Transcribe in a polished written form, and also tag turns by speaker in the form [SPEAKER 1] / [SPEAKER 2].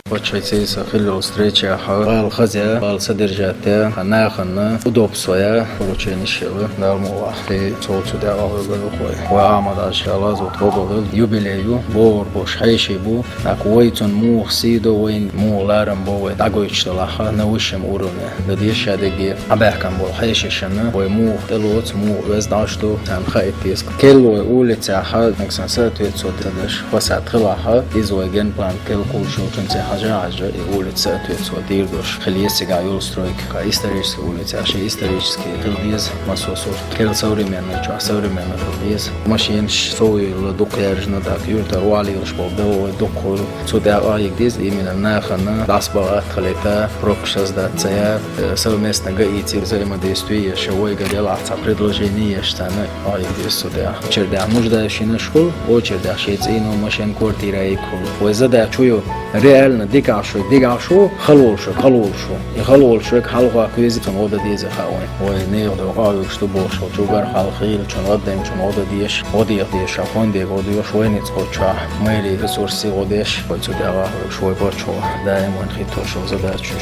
[SPEAKER 1] Почти хило встреча хазя содержателя нахана удобствия порученищего нормова при соцуде авгадохой وعمد الله زوتقبل юбилею бор бошхайшибу аквойтон мухсидо вин муларам бо дагойчлаха на высшем уровне дадешадеги абахкам бол хайшишана ой мух делот му вездашту там хайтиск келло улица ха наксан соответствует хвасатрилаха изойген план кел кулшученце хажа и улица соответствует дирдош хелиесига юлстройка историческая улица исторический хелдиз масосов кел современный хелдиз машин сойл докяржна так юрта валилш болдо докол сюда аигдиз именно нахана дасба атхлета прокшаздация совместного идти взаимодействия шевой горелаца предложение штана аигдиз сюда черда нуждающийся школ очередь шейцину машин квартира и кул ой задачу реально дигашу халолшу и халолшу халга квизитон ода дизе хауай ой не ода что больше чугар халхил чон отдем чон ода диеш одиях диеш фонде одио швейниц хоча мэри ресурсы одеш вот сюда швой порчо да ему хитошо задачу